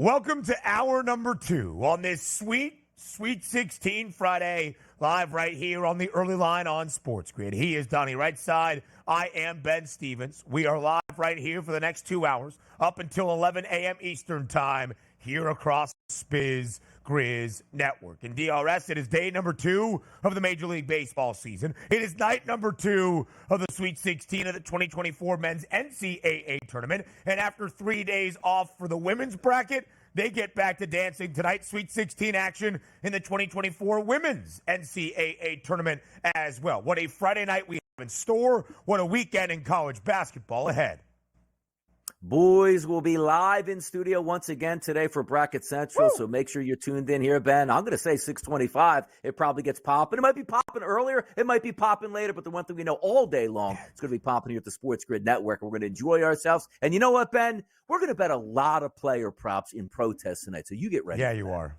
Welcome to hour number 2 on this Sweet 16 Friday, live right here on the early line on SportsGrid. He is Donnie right side. I am Ben Stevens. We are live right here for the next 2 hours up until 11 a.m. Eastern time here across Spiz Grizz Network. In DRS, it is day number 2 of the Major League Baseball season. It is night number 2 of the Sweet 16 of the 2024 Men's NCAA Tournament. And after 3 days off for the women's bracket, they get back to dancing tonight. Sweet 16 action in the 2024 Women's NCAA Tournament as well. What a Friday night we have in store. What a weekend in college basketball ahead. Boys will be live in studio once again today for Bracket Central, so make sure you're tuned in here, Ben. I'm going to say 6:25. It probably gets popping. It might be popping earlier. It might be popping later, but the one thing we know all day long, it's going to be popping here at the SportsGrid Network. We're going to enjoy ourselves. And you know what, Ben? We're going to bet a lot of player props in protest tonight, so you get ready. Yeah, you are.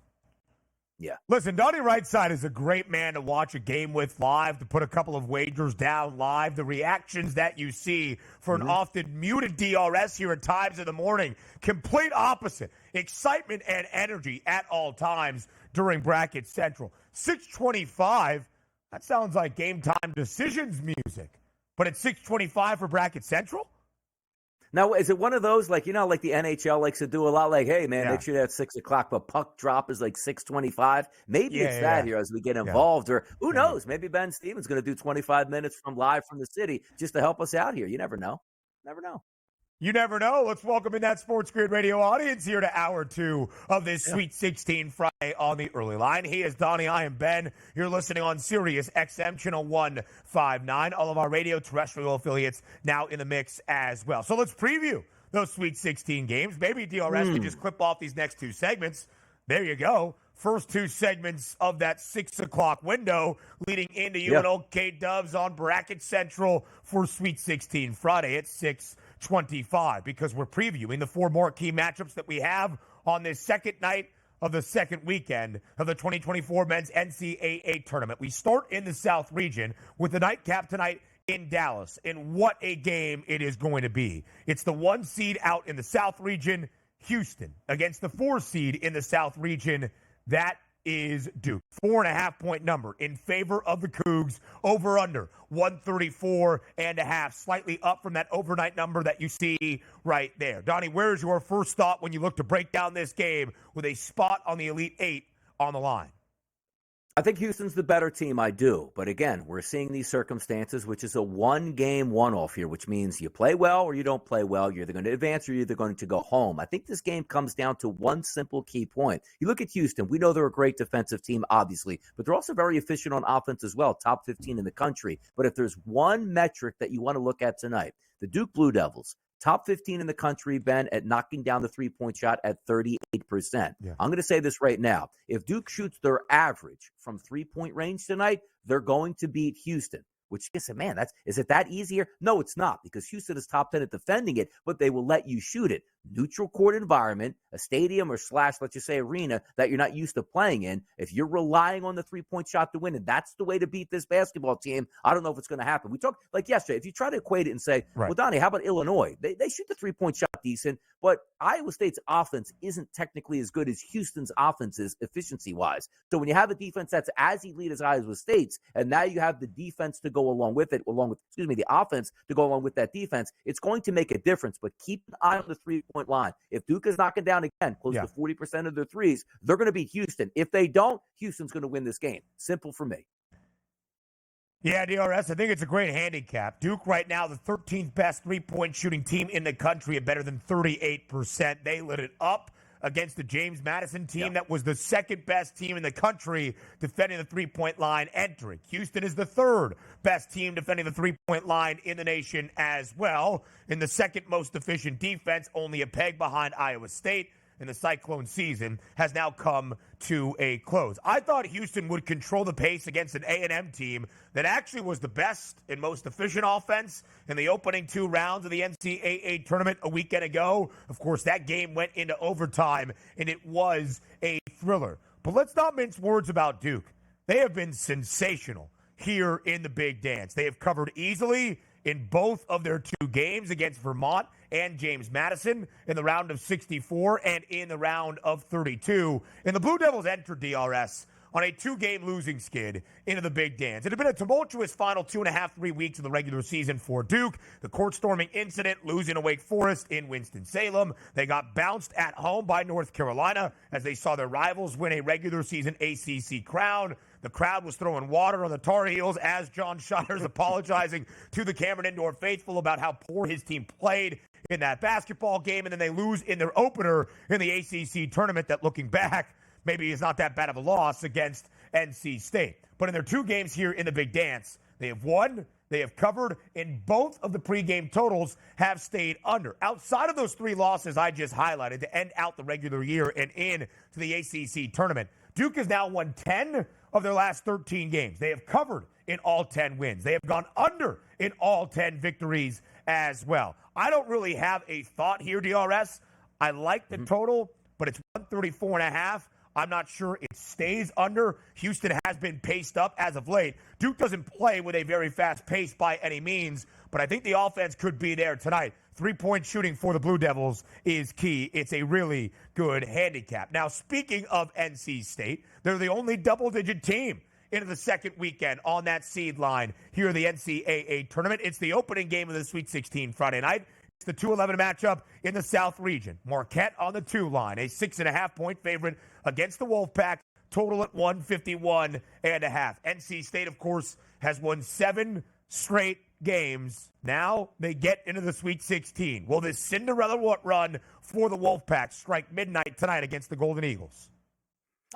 Yeah. Listen, Donnie Rightside is a great man to watch a game with live, to put a couple of wagers down live. The reactions that you see for an often muted DRS here at times in the morning, complete opposite. Excitement and energy at all times during Bracket Central. 6:25, that sounds like game time decisions music. But it's 6:25 for Bracket Central? Now, is it one of those, like, you know, like the NHL likes to do a lot, like, hey, man, make sure that's 6 o'clock, but puck drop is like 6:25? Maybe it's that here as we get involved, or who knows? Maybe Ben Stevens going to do 25 minutes from live from the city just to help us out here. You never know. Never know. You never know. Let's welcome in that SportsGrid radio audience here to hour 2 of this Sweet 16 Friday on the early line. He is Donnie. I am Ben. You're listening on Sirius XM channel 159. All of our radio terrestrial affiliates now in the mix as well. So let's preview those Sweet 16 games. Maybe DRS can just clip off these next 2 segments. There you go. First 2 segments of that 6 o'clock window leading into UNLK Dubs on Bracket Central for Sweet 16 Friday at 6:25, because we're previewing the 4 marquee matchups that we have on this second night of the second weekend of the 2024 Men's NCAA Tournament. We start in the South region with the nightcap tonight in Dallas, and what a game it is going to be. It's the 1 seed out in the South region, Houston, against the 4 seed in the South region. That is Duke. 4.5-point number in favor of the Cougs. Over under 134.5, slightly up from that overnight number that you see right there. Donnie, where's your first thought when you look to break down this game with a spot on the Elite 8 on the line? I think Houston's the better team, I do. But again, we're seeing these circumstances, which is a one-game one-off here, which means you play well or you don't play well. You're either going to advance or you're either going to go home. I think this game comes down to one simple key point. You look at Houston. We know they're a great defensive team, obviously, but they're also very efficient on offense as well, top 15 in the country. But if there's one metric that you want to look at tonight, the Duke Blue Devils, top 15 in the country, Ben, at knocking down the three-point shot at 38%. I'm going to say this right now. If Duke shoots their average from three-point range tonight, they're going to beat Houston. Which is, man, is it that easier? No, it's not, because Houston is top 10 at defending it, but they will let you shoot it. Neutral court environment, a stadium or / let's just say arena that you're not used to playing in. If you're relying on the three-point shot to win, and that's the way to beat this basketball team, I don't know if it's going to happen. We talked like yesterday. If you try to equate it and say, well, Donnie, how about Illinois? They shoot the three-point shot decent, but Iowa State's offense isn't technically as good as Houston's offense is efficiency-wise. So when you have a defense that's as elite as Iowa State's, and now you have the defense to go along with it, the offense to go along with that defense, it's going to make a difference. But keep an eye on the three-point line. If Duke is knocking down again close to 40% of their threes, they're going to beat Houston. If they don't, Houston's going to win this game. Simple for me. Yeah, DRS, I think it's a great handicap. Duke right now, the 13th best three-point shooting team in the country at better than 38%. They lit it up against the James Madison team that was the second best team in the country defending the three-point line entering. Houston is the third best team defending the three-point line in the nation as well. In the second most efficient defense, only a peg behind Iowa State. And the Cyclone season has now come to a close. I thought Houston would control the pace against an A&M team that actually was the best and most efficient offense in the opening 2 rounds of the NCAA tournament a weekend ago. Of course, that game went into overtime, and it was a thriller. But let's not mince words about Duke. They have been sensational here in the Big Dance. They have covered easily in both of their two games against Vermont and James Madison in the round of 64 and in the round of 32. And the Blue Devils entered DRS on a 2-game losing skid into the Big Dance. It had been a tumultuous final 3 weeks of the regular season for Duke. The court-storming incident, losing to Wake Forest in Winston-Salem. They got bounced at home by North Carolina as they saw their rivals win a regular season ACC crown. The crowd was throwing water on the Tar Heels as John Shire's apologizing to the Cameron Indoor faithful about how poor his team played in that basketball game. And then they lose in their opener in the ACC tournament that, looking back, maybe is not that bad of a loss against NC State. But in their 2 games here in the Big Dance, they have won, they have covered, and both of the pregame totals have stayed under. Outside of those 3 losses I just highlighted to end out the regular year and in to the ACC tournament, Duke has now won 10 of their last 13 games. They have covered in all 10 wins. They have gone under in all 10 victories as well. I don't really have a thought here, DRS. I like the total, but it's 134.5. I'm not sure it stays under. Houston has been paced up as of late. Duke doesn't play with a very fast pace by any means, but I think the offense could be there tonight. 3-point shooting for the Blue Devils is key. It's a really good handicap. Now, speaking of NC State, they're the only double-digit team into the second weekend on that seed line here in the NCAA tournament. It's the opening game of the Sweet 16 Friday night. It's the 2-11 matchup in the South region. Marquette on the 2 line, a 6.5-point favorite against the Wolfpack, total at 151.5. NC State, of course, has won 7 straight games. Now they get into the Sweet 16. Will this Cinderella run for the Wolfpack strike midnight tonight against the Golden Eagles?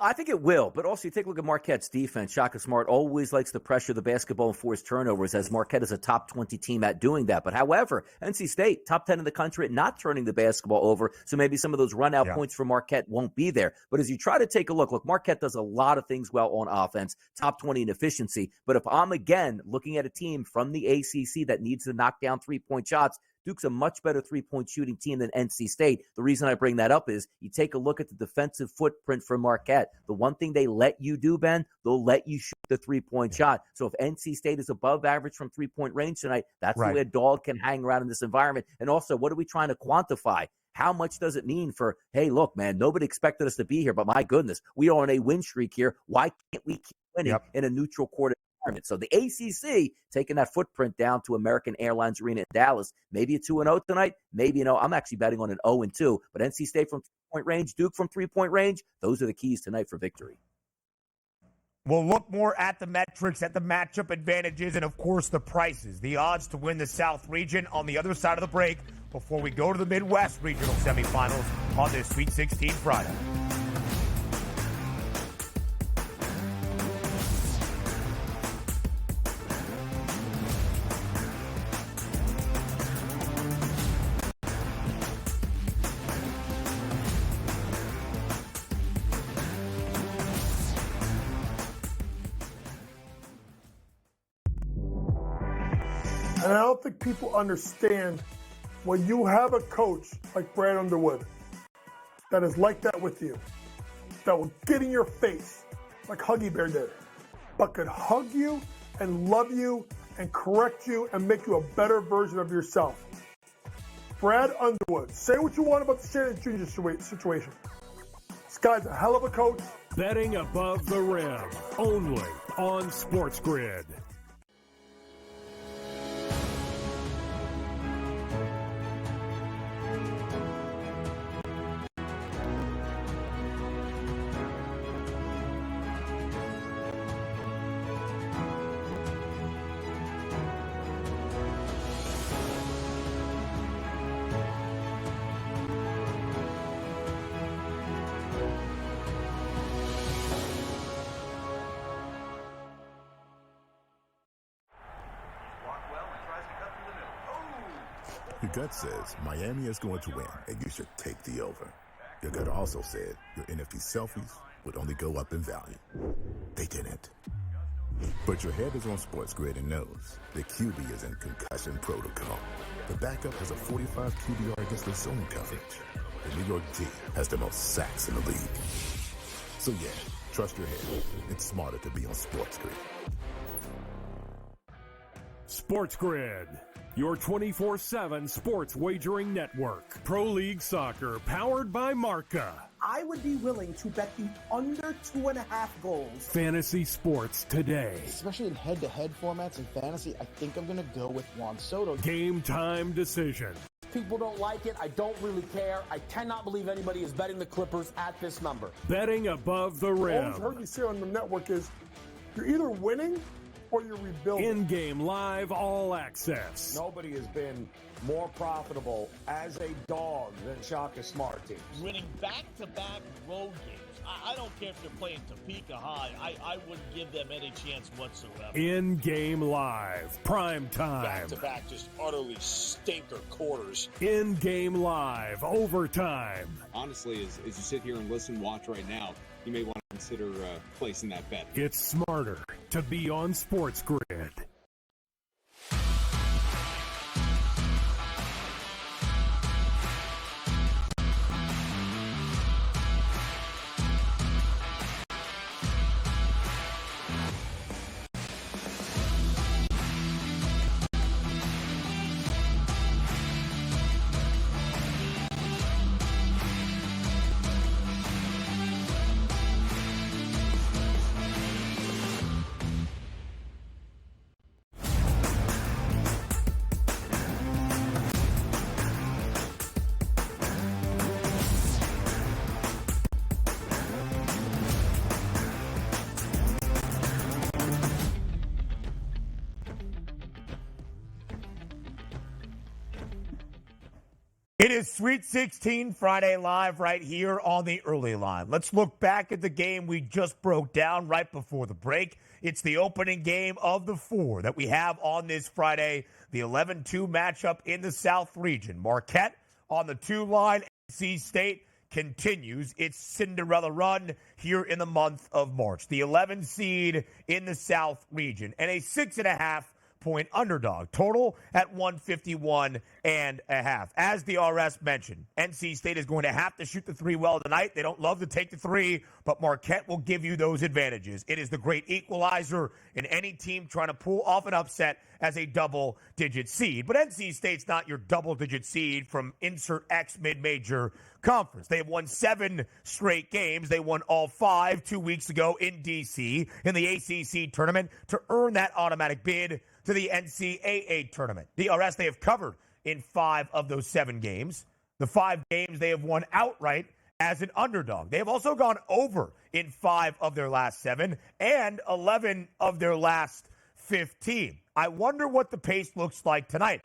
I think it will, but also you take a look at Marquette's defense. Shaka Smart always likes to pressure the basketball and force turnovers, as Marquette is a top 20 team at doing that. But however, NC State, top 10 in the country at not turning the basketball over, so maybe some of those run-out points for Marquette won't be there. But as you try to take a look, Marquette does a lot of things well on offense, top 20 in efficiency. But if I'm, again, looking at a team from the ACC that needs to knock down 3-point shots, Duke's a much better 3-point shooting team than NC State. The reason I bring that up is you take a look at the defensive footprint for Marquette. The one thing they let you do, Ben, they'll let you shoot the 3-point shot. So if NC State is above average from 3-point range tonight, that's the way a dog can hang around in this environment. And also, what are we trying to quantify? How much does it mean for, hey, look, man, nobody expected us to be here, but my goodness, we are on a win streak here. Why can't we keep winning in a neutral court environment? So the ACC taking that footprint down to American Airlines Arena in Dallas, maybe a 2-0 tonight, maybe, I'm actually betting on an 0-2, but NC State from 3-point range, Duke from 3-point range, those are the keys tonight for victory. We'll look more at the metrics, at the matchup advantages, and, of course, the prices, the odds to win the South region on the other side of the break before we go to the Midwest regional semifinals on this Sweet 16 Friday. And I don't think people understand when you have a coach like Brad Underwood that is like that with you, that will get in your face like Huggy Bear did, but could hug you and love you and correct you and make you a better version of yourself. Brad Underwood. Say what you want about the Shannon Jr. situation. This guy's a hell of a coach. Betting above the rim, only on SportsGrid. Your gut says Miami is going to win, and you should take the over. Your gut also said your NFT selfies would only go up in value. They didn't. But your head is on SportsGrid and knows the QB is in concussion protocol. The backup has a 45 QBR against the zone coverage. The New York D has the most sacks in the league. So yeah, trust your head. It's smarter to be on SportsGrid. SportsGrid. your 24/7 sports wagering network. Pro League Soccer, powered by Marca. I would be willing to bet the under 2.5 goals. Fantasy sports today. Especially in head-to-head formats in fantasy, I think I'm going to go with Juan Soto. Game time decision. People don't like it. I don't really care. I cannot believe anybody is betting the Clippers at this number. Betting above the All rim. I've heard you say on the network is you're either winning or you're rebuilding. In-game live all access. Nobody has been more profitable as a dog than Shaka Smart teams. Winning back-to-back road games. I don't care if they're playing Topeka High. I wouldn't give them any chance whatsoever. In-game live, prime time. Back-to-back, just utterly stinker quarters. In-game live, overtime. Honestly, as you sit here and listen, watch right now, you may want to consider placing that bet. It's smarter to be on SportsGrid. It is Sweet 16 Friday live right here on the early line. Let's look back at the game we just broke down right before the break. It's the opening game of the 4 that we have on this Friday, the 11-2 matchup in the South region. Marquette on the 2 line. NC State continues its Cinderella run here in the month of March. The 11 seed in the South region and a 6.5-point underdog. Total at 151.5. As the RS mentioned, NC State is going to have to shoot the 3 well tonight. They don't love to take the 3, but Marquette will give you those advantages. It is the great equalizer in any team trying to pull off an upset as a double-digit seed. But NC State's not your double-digit seed from insert X mid-major conference. They have won 7 straight games. They won all 5 2 weeks ago in D.C. in the ACC tournament to earn that automatic bid to the NCAA tournament. The RS they have covered in 5 of those 7 games. The 5 games they have won outright as an underdog. They have also gone over in 5 of their last 7 and 11 of their last 15. I wonder what the pace looks like tonight.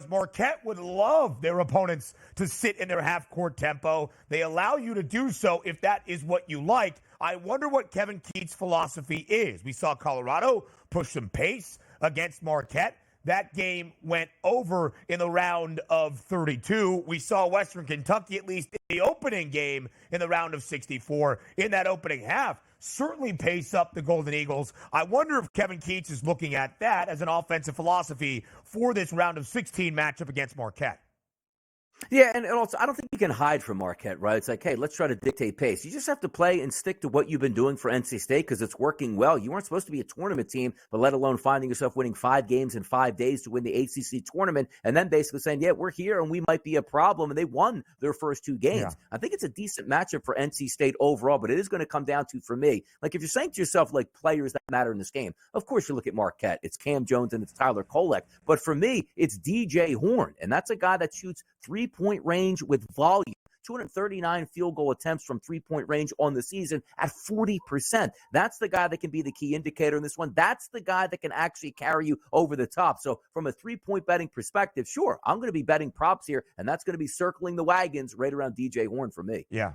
Marquette would love their opponents to sit in their half-court tempo. They allow you to do so if that is what you like. I wonder what Kevin Keatts' philosophy is. We saw Colorado push some pace against Marquette. That game went over in the round of 32. We saw Western Kentucky, at least in the opening game, in the round of 64. In that opening half, certainly pace up the Golden Eagles. I wonder if Kevin Keatts is looking at that as an offensive philosophy for this round of 16 matchup against Marquette. Yeah, and also, I don't think you can hide from Marquette, right? It's like, hey, let's try to dictate pace. You just have to play and stick to what you've been doing for NC State because it's working well. You weren't supposed to be a tournament team, but let alone finding yourself winning 5 games in 5 days to win the ACC tournament and then basically saying, yeah, we're here and we might be a problem. And they won their first 2 games. Yeah. I think it's a decent matchup for NC State overall, but it is going to come down to, for me, like if you're saying to yourself, like players that matter in this game, of course you look at Marquette. It's Cam Jones and it's Tyler Kolek. But for me, it's DJ Horn. And that's a guy that shoots 3-point range with volume. 239 field goal attempts from 3-point range on the season at 40%. That's the guy that can be the key indicator in this one. That's the guy that can actually carry you over the top. So from a 3-point betting perspective, sure, I'm going to be betting props here, and that's going to be circling the wagons right around DJ Horn for me. Yeah.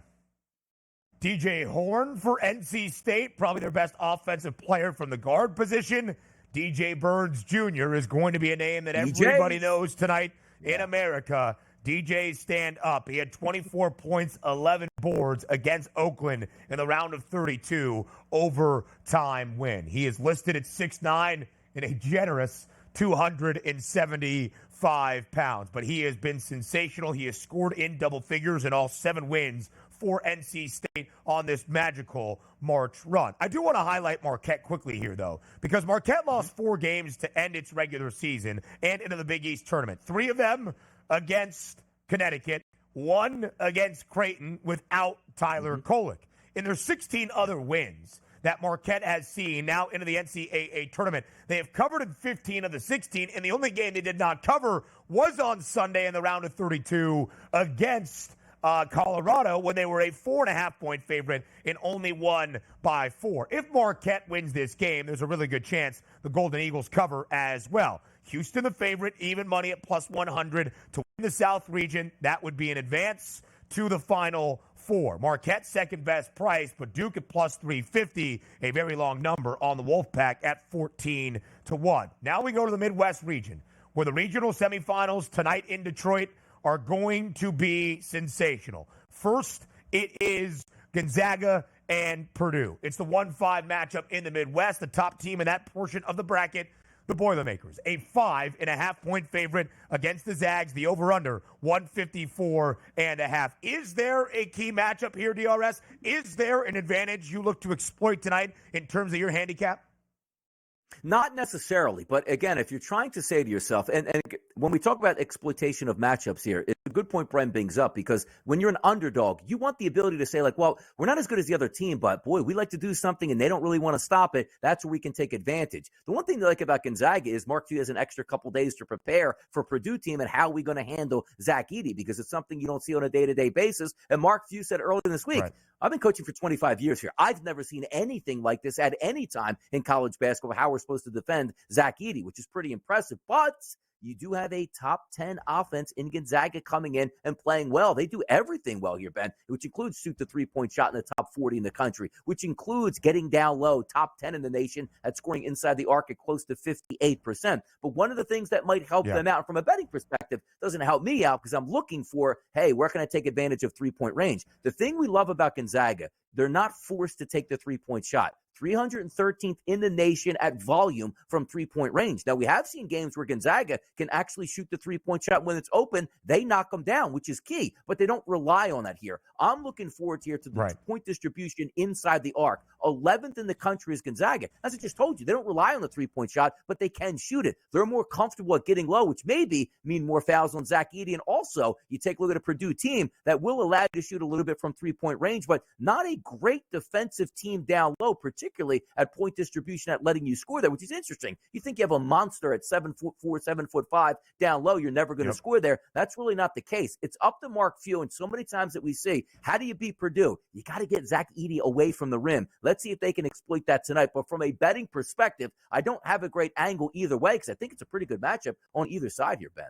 DJ Horn for NC State, probably their best offensive player from the guard position. DJ Burns Jr. is going to be a name that everybody knows tonight in America. DJ stand up. He had 24 points, 11 boards against Oakland in the round of 32 overtime win. He is listed at 6'9" and a generous 275 pounds. But he has been sensational. He has scored in double figures in all 7 wins for NC State on this magical March run. I do want to highlight Marquette quickly here, though, because Marquette lost 4 games to end its regular season and into the Big East tournament. 3 of them against Connecticut, 1 against Creighton without Tyler Kolek. In their 16 other wins that Marquette has seen now into the NCAA tournament, they have covered in 15 of the 16, and the only game they did not cover was on Sunday in the round of 32 against Colorado, when they were a 4.5-point favorite and only won by 4. If Marquette wins this game, there's a really good chance the Golden Eagles cover as well. Houston the favorite, even money at plus 100 to win the South region. That would be an advance to the Final Four. Marquette second best price, but Duke at plus 350, a very long number on the Wolfpack at 14 to 1. Now we go to the Midwest region, where the regional semifinals tonight in Detroit are going to be sensational. First, it is Gonzaga and Purdue. It's the 1-5 matchup in the Midwest. The top team in that portion of the bracket, the Boilermakers, a 5.5-point favorite against the Zags. The over-under, 154.5. Is there a key matchup here, DRS? Is there an advantage you look to exploit tonight in terms of your handicap? Not necessarily, but again, if you're trying to say to yourself, and when we talk about exploitation of matchups here, it's a good point Brent brings up, because when you're an underdog, you want the ability to say, like, well, we're not as good as the other team, but boy, we like to do something and they don't really want to stop it. That's where we can take advantage. The one thing they like about Gonzaga is Mark Few has an extra couple days to prepare for Purdue team and how are we going to handle Zach Edey, because it's something you don't see on a day-to-day basis. And Mark Few said earlier this week, right, I've been coaching for 25 years here. I've never seen anything like this at any time in college basketball, how we're supposed to defend Zach Edey, which is pretty impressive. But you do have a top 10 offense in Gonzaga coming in and playing well. They do everything well here, Ben, which includes shoot the three-point shot in the top 40 in the country, which includes getting down low, top 10 in the nation at scoring inside the arc at close to 58%. But one of the things that might help them out from a betting perspective doesn't help me out, because I'm looking for, hey, where can I take advantage of three-point range? The thing we love about Gonzaga, they're not forced to take the three-point shot. 313th in the nation at volume from three-point range. Now, we have seen games where Gonzaga can actually shoot the three-point shot. When it's open, they knock them down, which is key, but they don't rely on that here. I'm looking forward here to the point distribution inside the arc. 11th in the country is Gonzaga. As I just told you, they don't rely on the three-point shot, but they can shoot it. They're more comfortable at getting low, which maybe mean more fouls on Zach Edey. And also, you take a look at a Purdue team that will allow you to shoot a little bit from three-point range, but not a great defensive team down low, particularly at point distribution, at letting you score there, which is interesting. You think you have a monster at 7'4", 7'5" down low, you're never going to score there. That's really not the case. It's up to Mark Few, and so many times that we see, how do you beat Purdue? You got to get Zach Edey away from the rim. Let's see if they can exploit that tonight. But from a betting perspective, I don't have a great angle either way, because I think it's a pretty good matchup on either side here, Ben.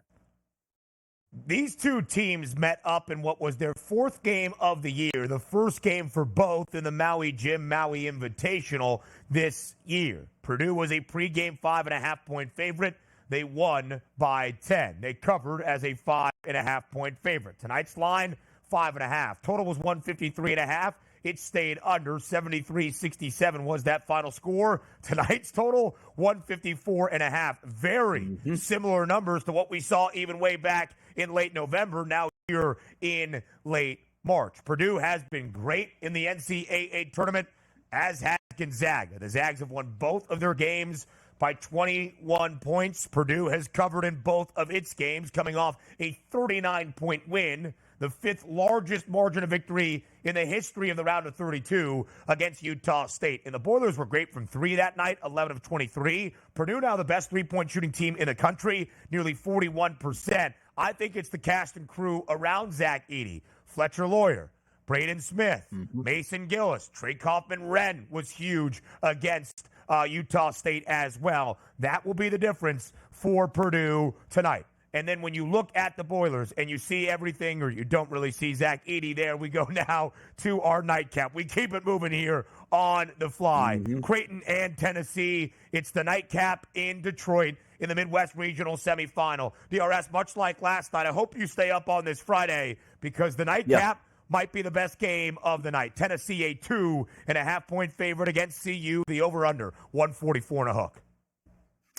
These two teams met up in what was their 4th game of the year, the first game for both in the Maui Jim Maui Invitational this year. Purdue was a pregame 5.5-point favorite. They won by 10. They covered as a 5.5-point favorite. Tonight's line, 5.5. Total was 153.5. It stayed under. 73-67 was that final score. Tonight's total, 154.5. Very similar numbers to what we saw even way back in late November, now here in late March. Purdue has been great in the NCAA tournament, as has Gonzaga. The Zags have won both of their games by 21 points. Purdue has covered in both of its games, coming off a 39-point win, the 5th largest margin of victory in the history of the round of 32 against Utah State. And the Boilers were great from 3 that night, 11 of 23. Purdue now the best three-point shooting team in the country, nearly 41%. I think it's the cast and crew around Zach Edey. Fletcher Lawyer, Braden Smith, Mason Gillis, Trey Kaufman-Wren was huge against Utah State as well. That will be the difference for Purdue tonight. And then when you look at the Boilers and you see everything, or you don't really see Zach Edey there, we go now to our nightcap. We keep it moving here on the fly. Creighton and Tennessee. It's the nightcap in Detroit in the Midwest Regional Semifinal. DRS, much like last night, I hope you stay up on this Friday, because the nightcap might be the best game of the night. Tennessee, a 2.5-point favorite against CU. The over-under, 144 and a hook.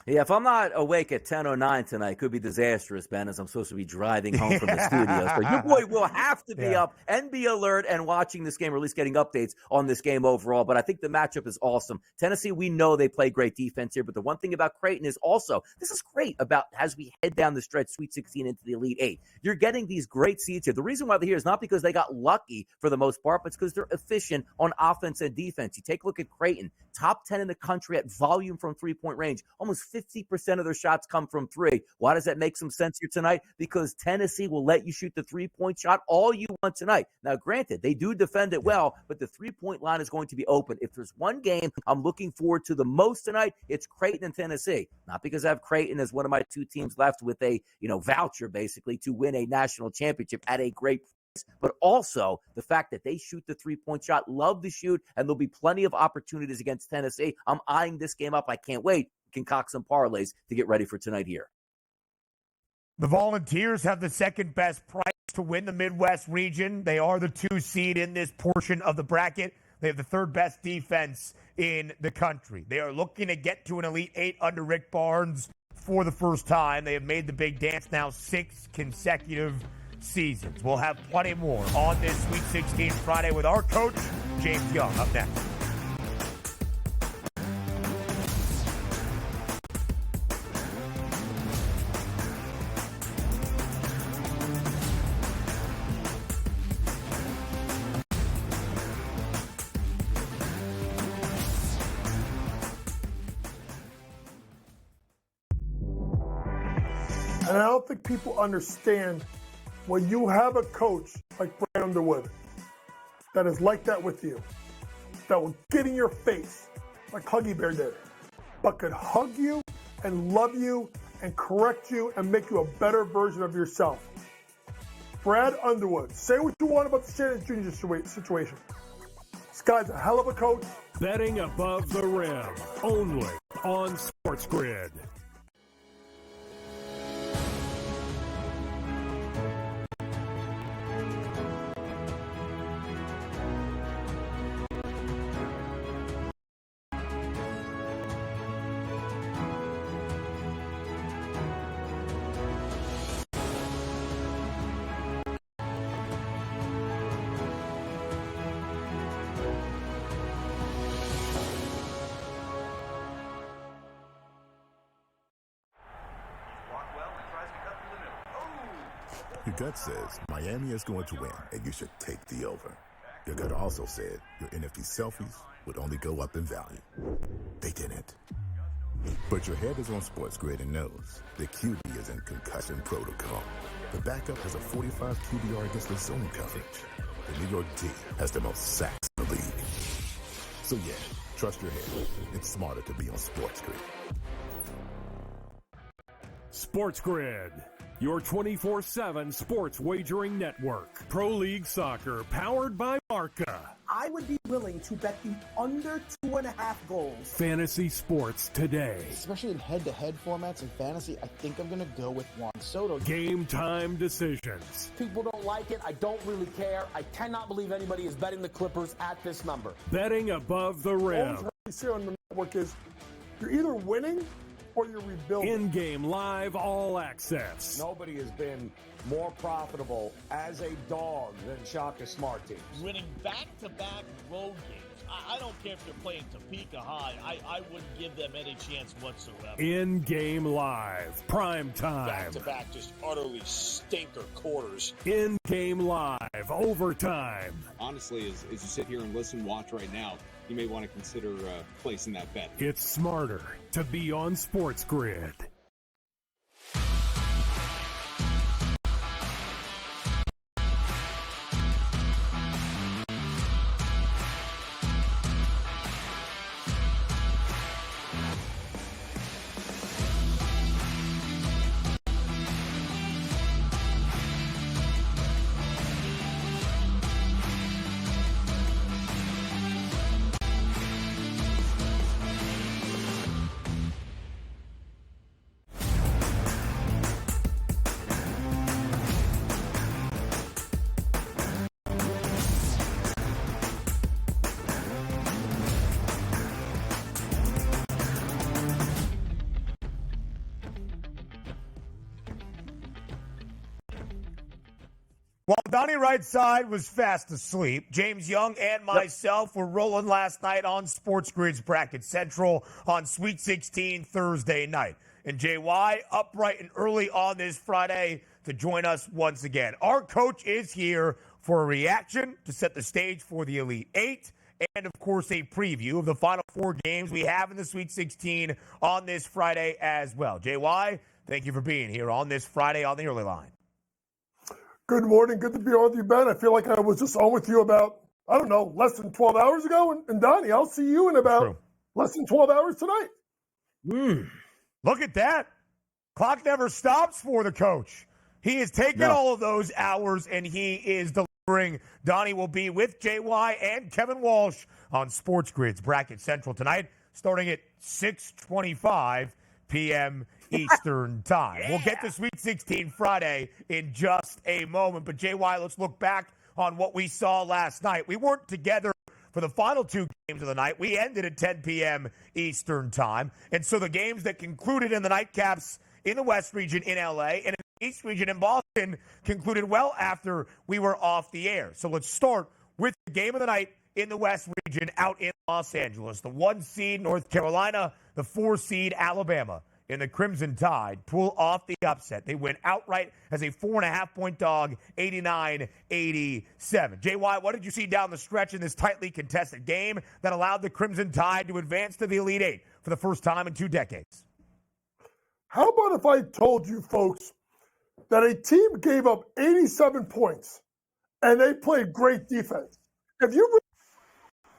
Yeah, if I'm not awake at 10:09 tonight, it could be disastrous, Ben, as I'm supposed to be driving home from the studio. So your boy will have to be up and be alert and watching this game, or at least getting updates on this game overall. But I think the matchup is awesome. Tennessee, we know they play great defense here, but the one thing about Creighton is also, this is great about as we head down the stretch, Sweet 16 into the Elite Eight. You're getting these great seeds here. The reason why they're here is not because they got lucky for the most part, but it's because they're efficient on offense and defense. You take a look at Creighton, top 10 in the country at volume from three-point range. Almost 50% of their shots come from three. Why does that make some sense here tonight? Because Tennessee will let you shoot the three-point shot all you want tonight. Now, granted, they do defend it well, but the three-point line is going to be open. If there's one game I'm looking forward to the most tonight, it's Creighton and Tennessee. Not because I have Creighton as one of my two teams left with a voucher, basically, to win a national championship at a great price, but also the fact that they shoot the three-point shot, love to shoot, and there'll be plenty of opportunities against Tennessee. I'm eyeing this game up. I can't wait. Concoct some parlays to get ready for tonight here. The Volunteers have the second best price to win the Midwest region. They are the 2 seed in this portion of the bracket. They have the third best defense in the country. They are looking to get to an Elite Eight under Rick Barnes for the first time. They have made the big dance now 6 consecutive seasons. We'll have plenty more on this Sweet 16 Friday with our coach, James Young, up next. And I don't think people understand when you have a coach like Brad Underwood that is like that with you, that will get in your face like Huggy Bear did, but could hug you and love you and correct you and make you a better version of yourself. Brad Underwood, say what you want about the Shannon Jr. situation. This guy's a hell of a coach. Betting above the rim, only on SportsGrid. Your gut says Miami is going to win, and you should take the over. Your gut also said your NFT selfies would only go up in value. They didn't. But your head is on SportsGrid and knows the QB is in concussion protocol. The backup has a 45 QBR against the zone coverage. The New York D has the most sacks in the league. So yeah, trust your head. It's smarter to be on SportsGrid. SportsGrid, your 24/7 sports wagering network. Pro League Soccer, powered by Marca. I would be willing to bet the under 2.5 goals. Fantasy sports today. Especially in head-to-head formats and fantasy, I think I'm going to go with Juan Soto. Game time decisions. People don't like it. I don't really care. I cannot believe anybody is betting the Clippers at this number. Betting above the rim. All you see on the network is you're either winning or you're rebuilding. In-game live all access. Nobody has been more profitable as a dog than Shaka Smart teams. Winning back-to-back road games. I don't care if you're playing Topeka High. I wouldn't give them any chance whatsoever. In-game live, prime time. Back-to-back, just utterly stinker quarters. In-game live, overtime. Honestly, as you sit here and listen, watch right now, you may want to consider placing that bet. It's smarter to be on SportsGrid. While Donnie right side was fast asleep, James Young and myself were rolling last night on SportsGrid's Bracket Central on Sweet 16 Thursday night. And JY upright and early on this Friday to join us once again. Our coach is here for a reaction to set the stage for the Elite Eight and, of course, a preview of the final 4 games we have in the Sweet 16 on this Friday as well. JY, thank you for being here on this Friday on the early line. Good morning. Good to be on with you, Ben. I feel like I was just on with you about, I don't know, less than 12 hours ago. And Donnie, I'll see you in about less than 12 hours tonight. Look at that. Clock never stops for the coach. He has taken all of those hours, and he is delivering. Donnie will be with JY and Kevin Walsh on SportsGrid's Bracket Central tonight, starting at 6:25 p.m. Eastern Time. We'll get to Sweet 16 Friday in just a moment. But, JY, let's look back on what we saw last night. We weren't together for the final 2 games of the night. We ended at 10 p.m. Eastern Time. And so the games that concluded in the nightcaps in the West region in L.A. and in the East region in Boston concluded well after we were off the air. So let's start with the game of the night in the West region out in Los Angeles. The 1 seed North Carolina, the 4 seed Alabama. In the Crimson Tide, pull off the upset. They win outright as a 4.5-point dog, 89-87. JY, what did you see down the stretch in this tightly contested game that allowed the Crimson Tide to advance to the Elite Eight for the first time in 2 decades? How about if I told you folks that a team gave up 87 points and they played great defense? If you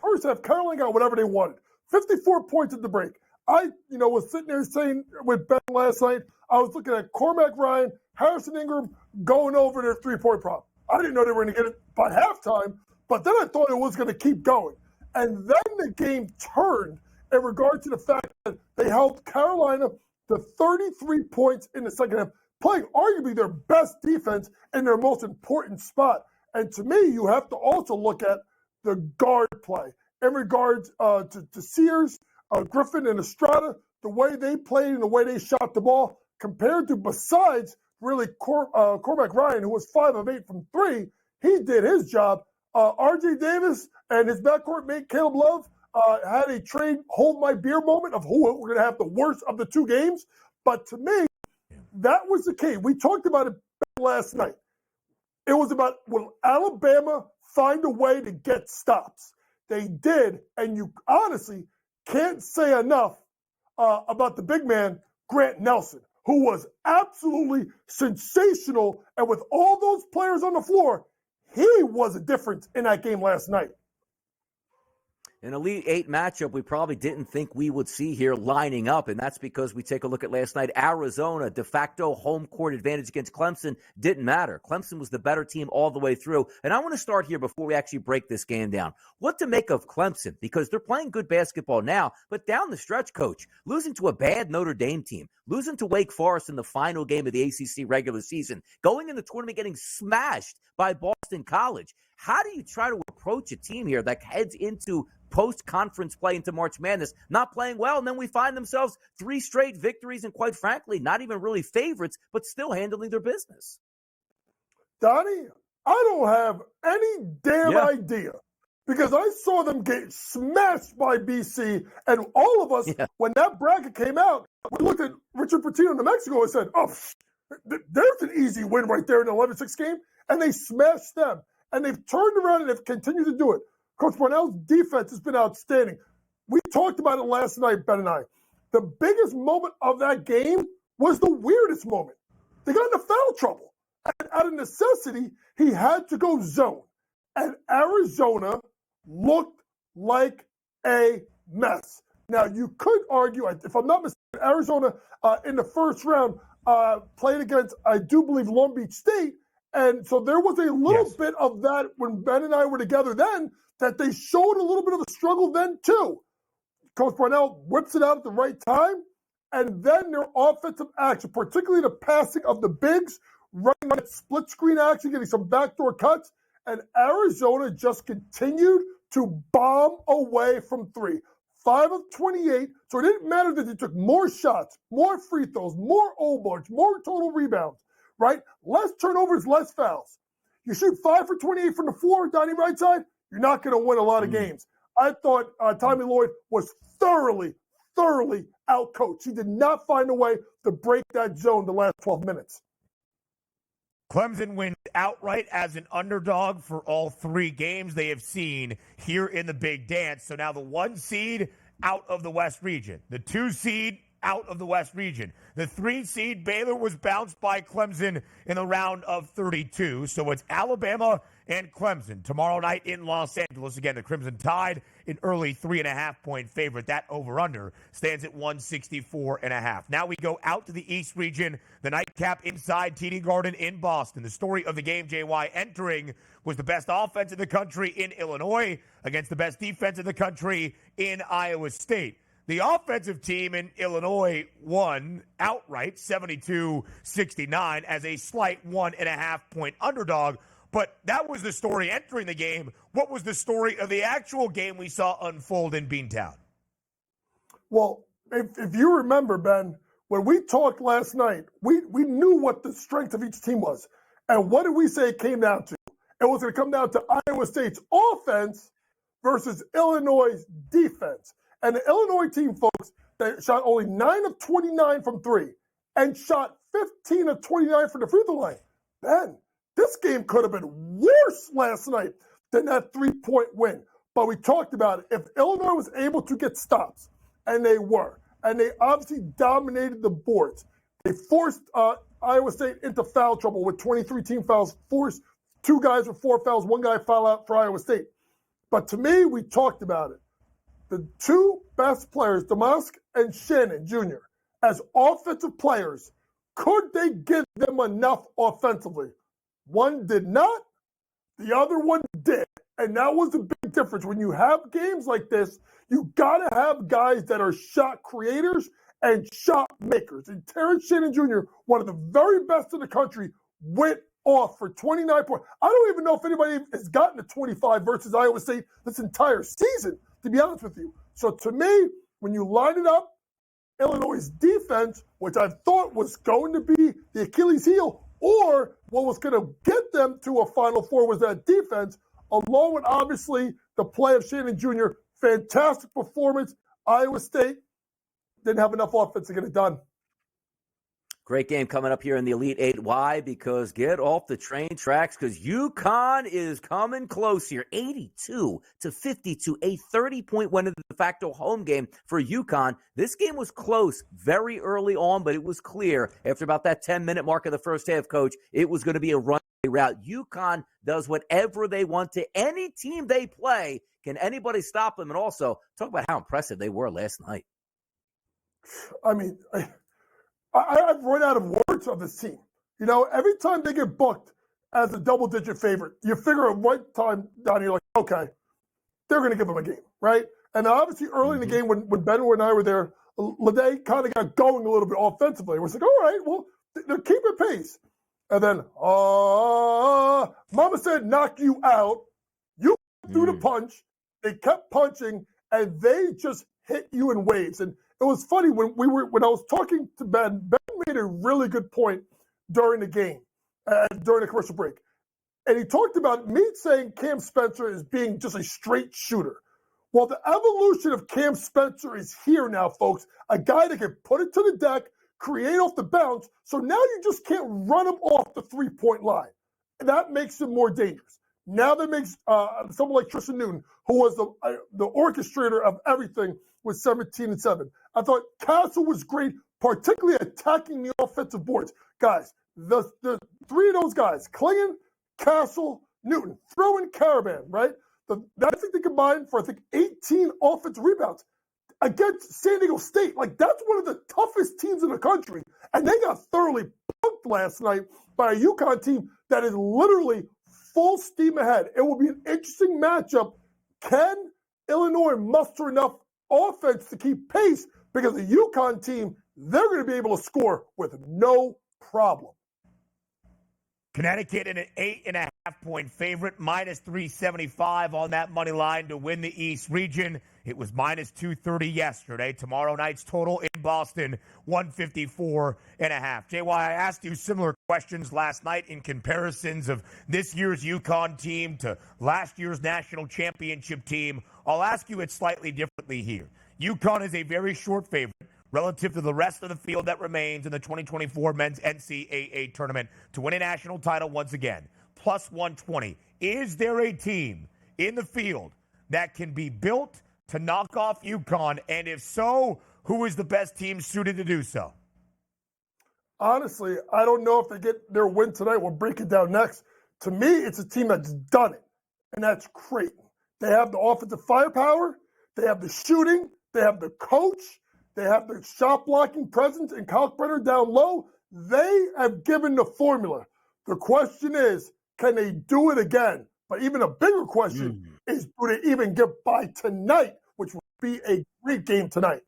first half, Carolina got whatever they wanted. 54 points at the break. I, was sitting there saying with Ben last night, I was looking at Cormac Ryan, Harrison Ingram going over their 3-point prop. I didn't know they were going to get it by halftime, but then I thought it was going to keep going. And then the game turned in regard to the fact that they held Carolina to 33 points in the second half, playing arguably their best defense in their most important spot. And to me, you have to also look at the guard play in regards to Sears, Griffin and Estrada, the way they played and the way they shot the ball, compared to besides really Cormac Ryan, who was 5 of 8 from 3, he did his job. R.J. Davis and his backcourt mate Caleb Love had a trade hold my beer moment of who we're going to have the worst of the 2 games. But to me, that was the key. We talked about it last night. It was about, will Alabama find a way to get stops? They did, and you honestly can't say enough about the big man, Grant Nelson, who was absolutely sensational. And with all those players on the floor, he was a difference in that game last night. An Elite Eight matchup we probably didn't think we would see here lining up, and that's because we take a look at last night. Arizona, de facto home court advantage against Clemson didn't matter. Clemson was the better team all the way through. And I want to start here before we actually break this game down. What to make of Clemson? Because they're playing good basketball now, but down the stretch, Coach, losing to a bad Notre Dame team, losing to Wake Forest in the final game of the ACC regular season, going in the tournament getting smashed by Boston College. How do you try to approach a team here that heads into post-conference play into March Madness, not playing well, and then we find themselves 3 straight victories and, quite frankly, not even really favorites, but still handling their business? Donnie, I don't have any damn idea, because I saw them get smashed by BC, and all of us, when that bracket came out, we looked at Richard Pitino in New Mexico and said, there's an easy win right there in the 11-6 game, and they smashed them. And they've turned around and they've continued to do it. Coach Brownell's defense has been outstanding. We talked about it last night, Ben and I. The biggest moment of that game was the weirdest moment. They got into foul trouble. And out of necessity, he had to go zone. And Arizona looked like a mess. Now, you could argue, if I'm not mistaken, Arizona in the first round played against, I do believe, Long Beach State. And so there was a little bit of that when Ben and I were together then, that they showed a little bit of a struggle then too. Coach Brownell whips it out at the right time, and then their offensive action, particularly the passing of the bigs, running that split screen action, getting some backdoor cuts, and Arizona just continued to bomb away from 3. 5 of 28, so it didn't matter that they took more shots, more free throws, more O-boards, more total rebounds, right? Less turnovers, less fouls. You shoot 5 for 28 from the floor, Donnie right side, you're not going to win a lot of games. I thought Tommy Lloyd was thoroughly outcoached. He did not find a way to break that zone the last 12 minutes. Clemson wins outright as an underdog for all 3 games they have seen here in the Big Dance. So now the 1 seed out of the West region, the 2 seed out of the West region. The 3 seed Baylor was bounced by Clemson in the round of 32. So it's Alabama and Clemson tomorrow night in Los Angeles. Again, the Crimson Tide, an early 3.5-point favorite. That over-under stands at 164.5. Now we go out to the East region. The nightcap inside TD Garden in Boston. The story of the game, JY, entering was the best offense in the country in Illinois against the best defense in the country in Iowa State. The offensive team in Illinois won outright 72-69 as a slight 1.5-point underdog. But that was the story entering the game. What was the story of the actual game we saw unfold in Beantown? Well, if you remember, Ben, when we talked last night, we knew what the strength of each team was. And what did we say it came down to? It was going to come down to Iowa State's offense versus Illinois' defense. And the Illinois team, folks, they shot only 9 of 29 from 3 and shot 15 of 29 from the free throw line. Ben, this game could have been worse last night than that 3-point win. But we talked about it. If Illinois was able to get stops, and they were, and they obviously dominated the boards, they forced Iowa State into foul trouble with 23 team fouls, forced 2 guys with 4 fouls, 1 guy foul out for Iowa State. But to me, we talked about it. The 2 best players, Domask and Shannon Jr., as offensive players, could they give them enough offensively? One did not, the other one did. And that was the big difference. When you have games like this, you got to have guys that are shot creators and shot makers. And Terrence Shannon Jr., one of the very best in the country, went off for 29 points. I don't even know if anybody has gotten to 25 versus Iowa State this entire season, to be honest with you. So to me, when you line it up, Illinois' defense, which I thought was going to be the Achilles heel, or what was going to get them to a Final Four was that defense, along with obviously the play of Shannon Jr., fantastic performance. Iowa State didn't have enough offense to get it done. Great game coming up here in the Elite Eight. Why? Because get off the train tracks, because UConn is coming close here. 82-52, a 30-point win in the de facto home game for UConn. This game was close very early on, but it was clear after about that 10-minute mark of the first half, Coach, it was going to be a runaway route. UConn does whatever they want to any team they play. Can anybody stop them? And also, talk about how impressive they were last night. I mean, I've run out of words on this team. You know, every time they get booked as a double-digit favorite, you figure at what time, Donnie, you're like, okay, they're going to give them a game, right? And obviously early in the game when Ben and I were there, Lede kind of got going a little bit offensively. We're like, all right, well, they're keeping pace. And then, Mama said knock you out. You threw the punch. They kept punching, and they just hit you in waves. And it was funny when I was talking to Ben made a really good point during the game, during the commercial break. And he talked about me saying Cam Spencer is being just a straight shooter. Well, the evolution of Cam Spencer is here now, folks. A guy that can put it to the deck, create off the bounce. So now you just can't run him off the 3-point line. And that makes him more dangerous. Now that makes someone like Tristan Newton, who was the orchestrator of everything, with 17-7. I thought Castle was great, particularly attacking the offensive boards. Guys, the 3 of those guys, Klingon, Castle, Newton, throw in Caravan, right? I think they combined for, 18 offensive rebounds against San Diego State. Like, that's one of the toughest teams in the country. And they got thoroughly punked last night by a UConn team that is literally full steam ahead. It will be an interesting matchup. Can Illinois muster enough offense to keep pace? Because the UConn team, they're going to be able to score with no problem. Connecticut an 8.5-point favorite, minus 375 on that money line to win the East region. It was minus 230 yesterday. Tomorrow night's total in Boston, 154.5. JY, I asked you similar questions last night in comparisons of this year's UConn team to last year's national championship team. I'll ask you it slightly differently here. UConn is a very short favorite relative to the rest of the field that remains in the 2024 men's NCAA tournament to win a national title once again. Plus 120. Is there a team in the field that can be built to knock off UConn? And if so, who is the best team suited to do so? Honestly, I don't know if they get their win tonight. We'll break it down next. To me, it's a team that's done it, and that's Creighton. They have the offensive firepower. They have the shooting. They have the coach. They have the shot blocking presence and Kalkbrenner down low. They have given the formula. The question is, can they do it again? But even a bigger question is, do they even get by tonight, which will be a great game tonight?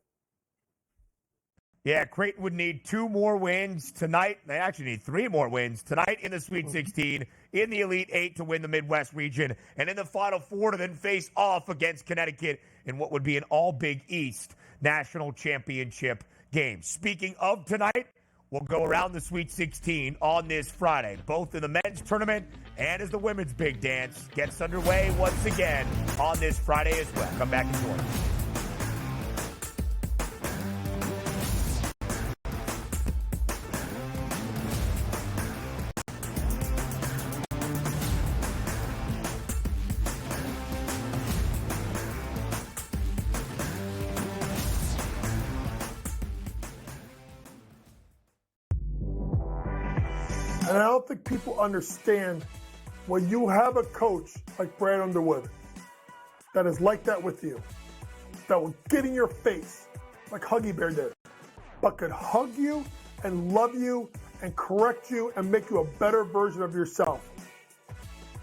Yeah, Creighton would need 2 more wins tonight. They actually need 3 more wins tonight in the Sweet 16, in the Elite 8 to win the Midwest region, and in the Final 4 to then face off against Connecticut in what would be an all-Big East national championship game. Speaking of tonight, we'll go around the Sweet 16 on this Friday, both in the men's tournament and as the women's big dance gets underway once again on this Friday as well. Come back and join us. And I don't think people understand when you have a coach like Brad Underwood that is like that with you, that will get in your face like Huggy Bear did, but could hug you and love you and correct you and make you a better version of yourself.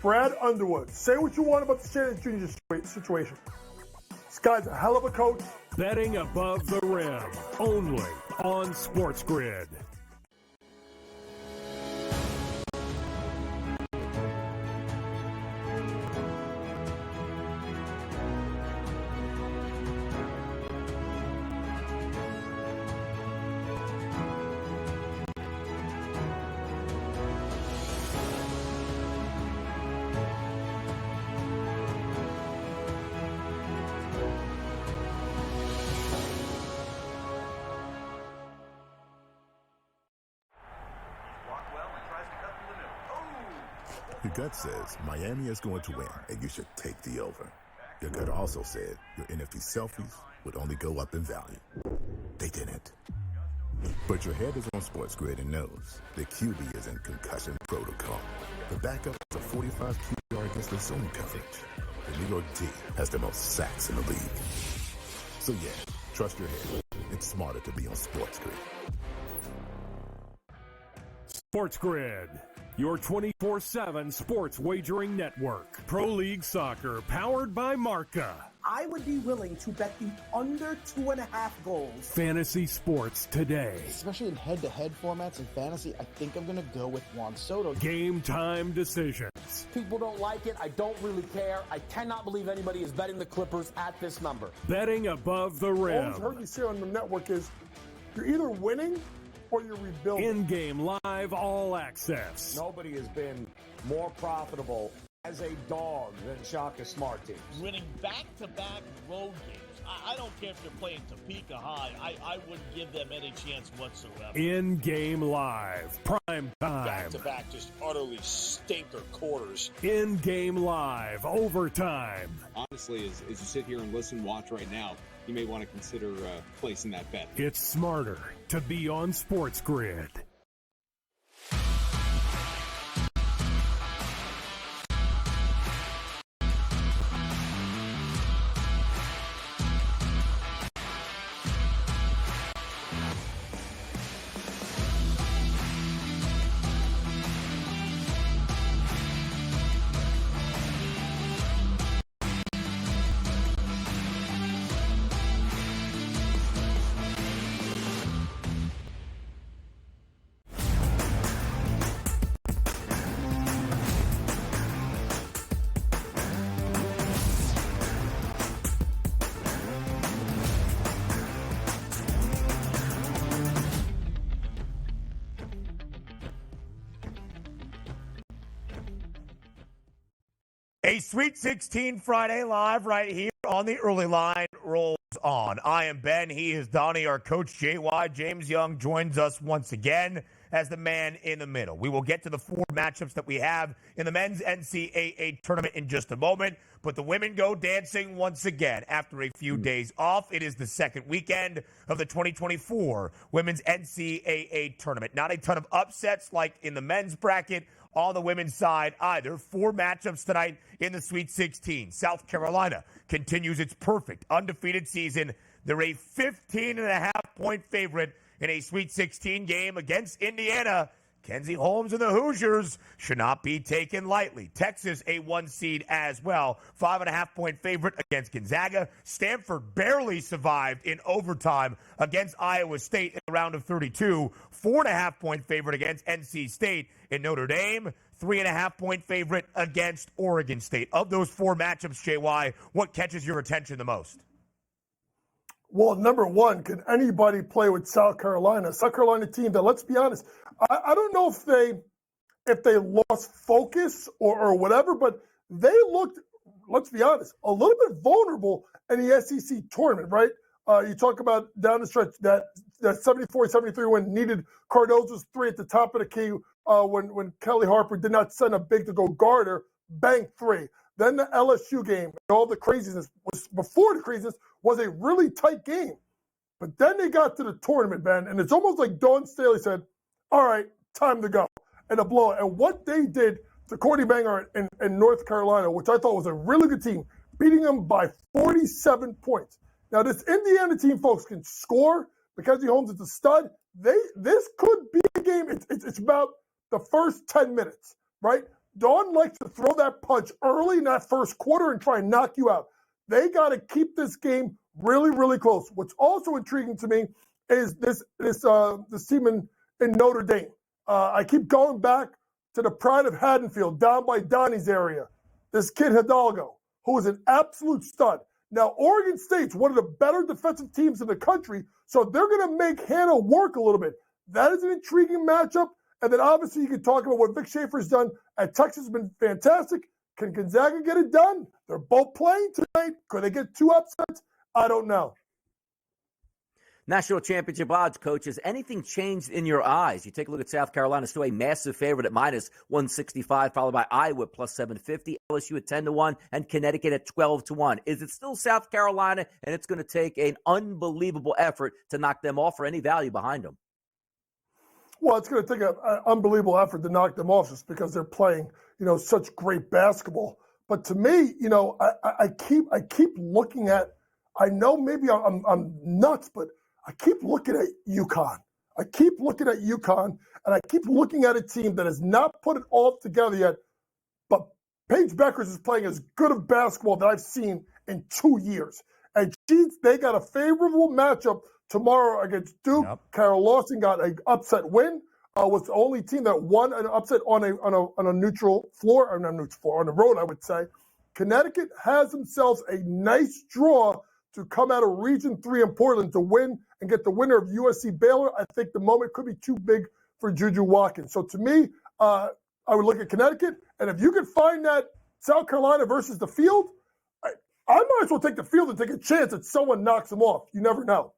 Brad Underwood, say what you want about the Shannon Jr. situation. This guy's a hell of a coach. Betting above the rim, only on SportsGrid. Your gut says Miami is going to win, and you should take the over. Your gut also said your NFT selfies would only go up in value. They didn't. But your head is on SportsGrid and knows the QB is in concussion protocol. The backup is a 45 QB against the zone coverage. The New York D has the most sacks in the league. So yeah, trust your head. It's smarter to be on SportsGrid. SportsGrid, your 24/7 sports wagering network. Pro League Soccer, powered by Marca. I would be willing to bet the under 2.5 goals. Fantasy sports today. Especially in head-to-head formats in fantasy, I think I'm going to go with Juan Soto. Game time decisions. People don't like it. I don't really care. I cannot believe anybody is betting the Clippers at this number. Betting above the All rim. I've heard you say on the network is you're either winning or you're rebuilding. In-game live all access. Nobody has been more profitable as a dog than Shaka Smart teams. Winning back-to-back road games. I don't care if you're playing Topeka High. I wouldn't give them any chance whatsoever. In-game live. Prime time. Back-to-back, just utterly stinker quarters. In-game live. Overtime. Honestly, as you sit here and listen, watch right now, you may want to consider placing that bet. It's smarter to be on SportsGrid. A Sweet 16 Friday live right here on the early line rolls on. I am Ben. He is Donnie. Our coach, JY James Young, joins us once again as the man in the middle. We will get to the 4 matchups that we have in the men's NCAA tournament in just a moment, but the women go dancing once again after a few days off. It is the second weekend of the 2024 women's NCAA tournament. Not a ton of upsets like in the men's bracket on the women's side either. 4 matchups tonight in the Sweet 16. South Carolina continues its perfect undefeated season. They're a 15.5-point favorite in a Sweet 16 game against Indiana. Kenzie Holmes and the Hoosiers should not be taken lightly. Texas, a 1 seed as well. 5.5-point favorite against Gonzaga. Stanford barely survived in overtime against Iowa State in the round of 32. 4.5-point favorite against NC State. In Notre Dame, 3.5-point favorite against Oregon State. Of those 4 matchups, JY, what catches your attention the most? Well, number one, can anybody play with South Carolina? South Carolina team that, let's be honest, I don't know if they lost focus or whatever, but they looked, let's be honest, a little bit vulnerable in the SEC tournament, right? You talk about down the stretch that 74-73 win needed Cardozo's 3 at the top of the key when Kelly Harper did not send a big to go guard her, bang 3. Then the LSU game, and all the craziness was before the craziness was a really tight game. But then they got to the tournament, man, and it's almost like Dawn Staley said, all right, time to go. And a blowout. And what they did to Courtney Banger in North Carolina, which I thought was a really good team, beating them by 47 points. Now, this Indiana team, folks, can score. Mackenzie Holmes is a stud. This could be a game. It's about the first 10 minutes, right? Dawn likes to throw that punch early in that first quarter and try and knock you out. They got to keep this game really, really close. What's also intriguing to me is this team in Notre Dame. I keep going back to the pride of Haddonfield, down by Donnie's area. This kid Hidalgo, who is an absolute stud. Now, Oregon State's one of the better defensive teams in the country, so they're going to make Hannah work a little bit. That is an intriguing matchup. And then obviously you can talk about what Vic Schaefer's done at Texas has been fantastic. Can Gonzaga get it done? They're both playing tonight. Could they get 2 upsets? I don't know. National championship odds, coach. Has anything changed in your eyes? You take a look at South Carolina, still a massive favorite at minus 165, followed by Iowa plus 750, LSU at 10-1, and Connecticut at 12-1. Is it still South Carolina, and it's going to take an unbelievable effort to knock them off, or any value behind them? Well, it's going to take an unbelievable effort to knock them off just because they're playing, such great basketball. But to me, I keep looking at. I know maybe I'm nuts, but I keep looking at UConn. I keep looking at UConn, and I keep looking at a team that has not put it all together yet. But Paige Beckers is playing as good of basketball that I've seen in 2 years, and they got a favorable matchup tomorrow against Duke. Yep. Carol Lawson got an upset win. Was the only team that won an upset on a neutral floor, or not neutral floor, on the road, I would say. Connecticut has themselves a nice draw to come out of Region 3 in Portland to win and get the winner of USC Baylor. I think the moment could be too big for Juju Watkins. So to me, I would look at Connecticut, and if you could find that South Carolina versus the field, I might as well take the field and take a chance that someone knocks them off. You never know.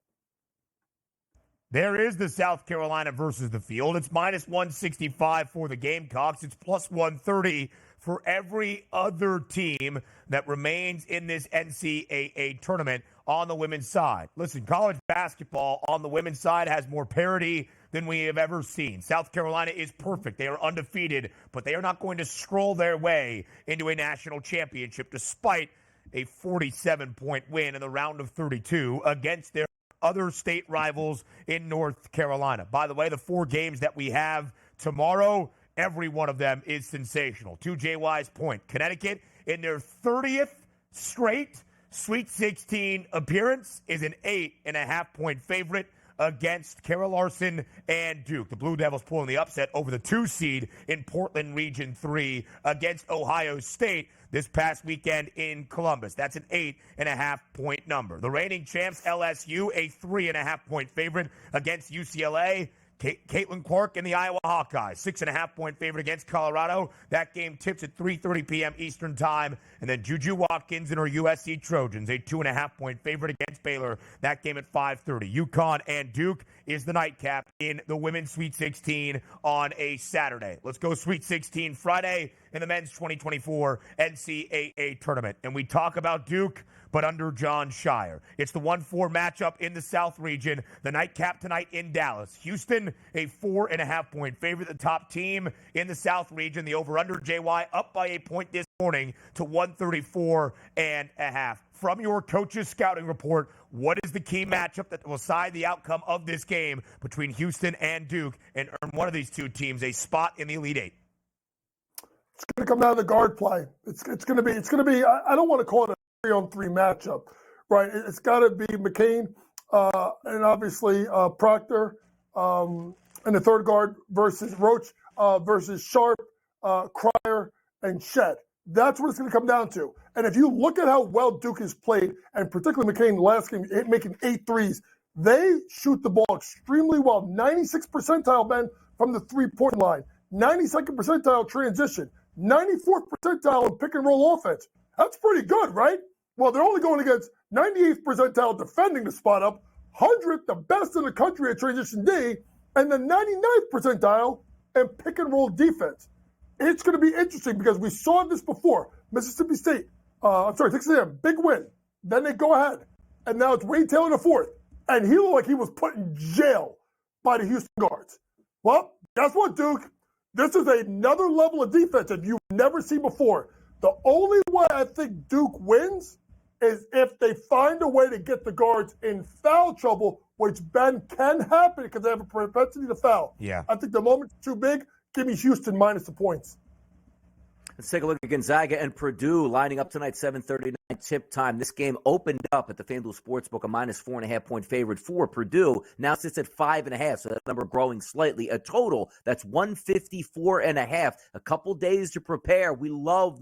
There is the South Carolina versus the field. It's minus 165 for the Gamecocks. It's plus 130 for every other team that remains in this NCAA tournament on the women's side. Listen, college basketball on the women's side has more parity than we have ever seen. South Carolina is perfect. They are undefeated, but they are not going to scroll their way into a national championship despite a 47-point win in the round of 32 against their other state rivals in North Carolina. By the way, the 4 games that we have tomorrow, every one of them is sensational. To JY's point, Connecticut, in their 30th straight Sweet 16 appearance, is an 8.5-point favorite against Carol Larson and Duke. The Blue Devils pulling the upset over the 2 seed in Portland Region 3 against Ohio State this past weekend in Columbus. That's an 8.5-point number. The reigning champs, LSU, a 3.5-point favorite against UCLA. Caitlin Clark and the Iowa Hawkeyes, 6.5-point favorite against Colorado. That game tips at 3:30 p.m. Eastern Time. And then Juju Watkins and her USC Trojans, a 2.5-point favorite against Baylor. That game at 5:30. UConn and Duke is the nightcap in the Women's Sweet 16 on a Saturday. Let's go Sweet 16 Friday in the men's 2024 NCAA tournament. And we talk about Duke, but under John Shire. It's the 1-4 matchup in the South region. The nightcap tonight in Dallas. Houston, a 4.5-point favorite, the top team in the South region. The over-under, JY, up by a point this morning to 134.5. From your coach's scouting report, what is the key matchup that will decide the outcome of this game between Houston and Duke and earn one of these two teams a spot in the Elite Eight? It's going to come down to the guard play. It's going to be. I don't want to call it a 3-on-3 matchup, right? It's got to be McCain and obviously Proctor and the third guard versus Roach versus Sharp, Cryer, and Shed. That's what it's going to come down to. And if you look at how well Duke has played, and particularly McCain last game making 8 threes, they shoot the ball extremely well. 96th percentile, Ben, from the three-point line. 92nd percentile transition. 94th percentile in pick-and-roll offense. That's pretty good, right? Well, they're only going against 98th percentile defending the spot up, 100th, the best in the country at transition D, and the 99th percentile in pick-and-roll defense. It's going to be interesting because we saw this before. Mississippi State, Texas A&M, big win. Then they go ahead. And now it's Wade Taylor in the fourth. And he looked like he was put in jail by the Houston guards. Well, guess what, Duke? This is another level of defense that you've never seen before. The only way I think Duke wins is if they find a way to get the guards in foul trouble, which, Ben, can happen because they have a propensity to foul. Yeah. I think the moment's too big. Give me Houston minus the points. Let's take a look at Gonzaga and Purdue lining up tonight, 7:39 tip time. This game opened up at the FanDuel Sportsbook, a minus 4.5-point favorite for Purdue. Now sits at 5.5, so that number growing slightly. A total, that's 154.5. A couple days to prepare. We love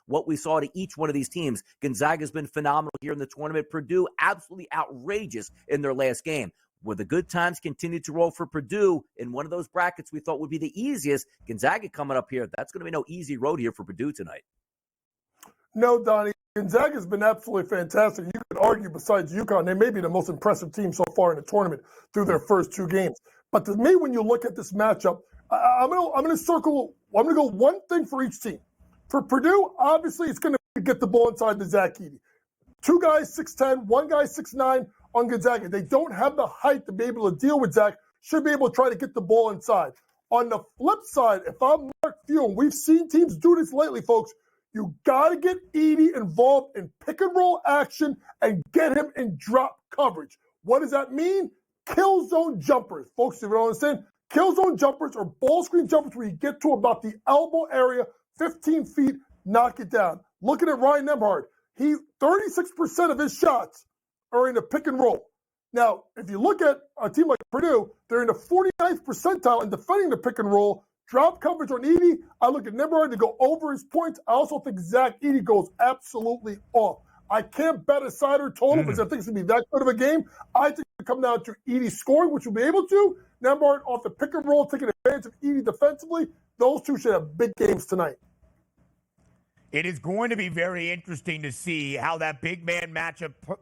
what we saw to each one of these teams. Gonzaga's been phenomenal here in the tournament. Purdue, absolutely outrageous in their last game. Will the good times continue to roll for Purdue in one of those brackets we thought would be the easiest? Gonzaga coming up here. That's going to be no easy road here for Purdue tonight. No, Donnie. Gonzaga's been absolutely fantastic. You could argue besides UConn, they may be the most impressive team so far in the tournament through their first 2 games. But to me, when you look at this matchup, I'm going to go one thing for each team. For Purdue, obviously, it's going to get the ball inside to Zach Edey. 2 guys 6'10", 1 guy 6'9", on Gonzaga. They don't have the height to be able to deal with Zach. Should be able to try to get the ball inside. On the flip side, if I'm Mark Few, and we've seen teams do this lately, folks, you got to get Edey involved in pick-and-roll action and get him in drop coverage. What does that mean? Kill zone jumpers. Folks, if you don't understand, kill zone jumpers or ball screen jumpers where you get to about the elbow area, 15 feet, knock it down. Looking at Ryan Nembhard, 36% of his shots are in the pick and roll. Now, if you look at a team like Purdue, they're in the 49th percentile in defending the pick and roll. Drop coverage on Edey. I look at Nembhard to go over his points. I also think Zach Edey goes absolutely off. I can't bet a side or total because I think it's going to be that good of a game. I think it's going to come down to Edey scoring, which will be able to. Nembhard off the pick and roll, taking advantage of Edey defensively. Those two should have big games tonight. It is going to be very interesting to see how that big man matchup plays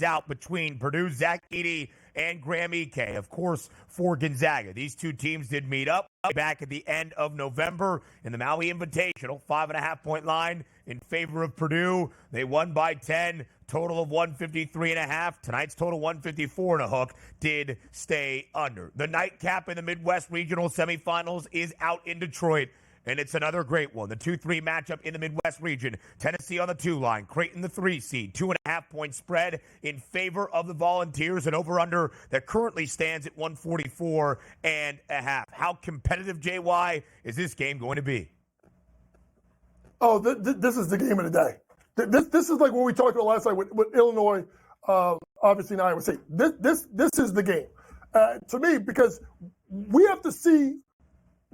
out between Purdue, Zach Edey, and Graham Ike. Of course, for Gonzaga, these two teams did meet up back at the end of November in the Maui Invitational. 5.5-point line in favor of Purdue. They won by 10, total of 153.5. Tonight's total 154 and a hook did stay under. The nightcap in the Midwest Regional Semifinals is out in Detroit. And it's another great one. The 2-3 matchup in the Midwest region. Tennessee on the 2 line. Creighton the 3 seed. 2.5-point spread in favor of the Volunteers. An over-under that currently stands at 144.5. How competitive, JY, is this game going to be? Oh, this is the game of the day. This is like what we talked about last night with Illinois, obviously in Iowa State. This is the game. To me, because we have to see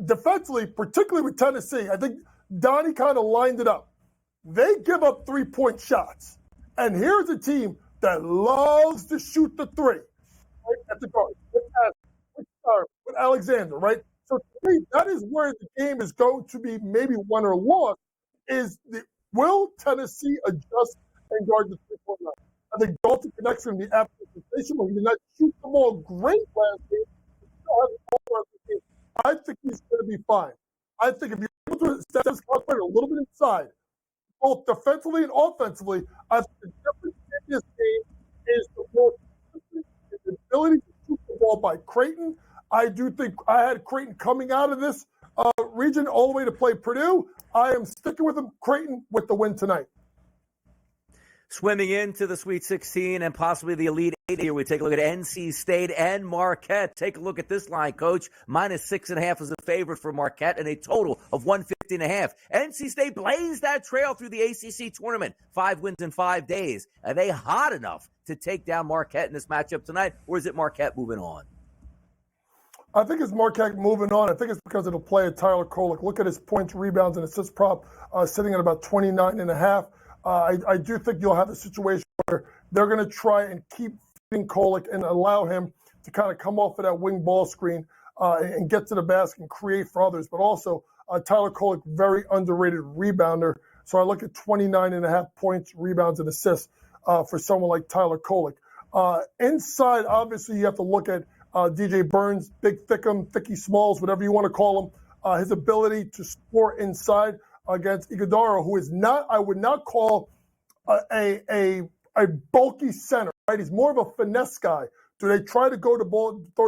defensively, particularly with Tennessee, I think Donnie kind of lined it up. They give up 3-point shots. And here's a team that loves to shoot the 3 right at the guard. with Alexander, right? So to me, that is where the game is going to be maybe won or lost. Will Tennessee adjust and guard the 3-point line? I think Dalton connects in the absolute sensational. He did not shoot the ball great last game. He still has the ball last game. I think he's going to be fine. I think if you're able to set this player a little bit inside, both defensively and offensively, I think the difference in this game is the ability to shoot the ball by Creighton. I do think I had Creighton coming out of this region all the way to play Purdue. I am sticking with them, Creighton, with the win tonight. Swimming into the Sweet 16 and possibly the Elite Eight here, we take a look at NC State and Marquette. Take a look at this line, Coach. -6.5 is a favorite for Marquette and a total of 150.5. NC State blazed that trail through the ACC tournament. 5 wins in 5 days. Are they hot enough to take down Marquette in this matchup tonight, or is it Marquette moving on? I think it's Marquette moving on. I think it's because it'll play at Tyler Kolek. Look at his points, rebounds, and assist prop sitting at about 29.5. I do think you'll have a situation where they're going to try and keep feeding Kolek and allow him to kind of come off of that wing ball screen and get to the basket and create for others. But also, Tyler Kolek, very underrated rebounder. So I look at 29.5 points, rebounds, and assists for someone like Tyler Kolek. Inside, obviously, you have to look at DJ Burns, Big Thickum, Thicky Smalls, whatever you want to call him. His ability to score inside against Iguodala, who is not, I would not call a bulky center, right? He's more of a finesse guy. Do they try to throw the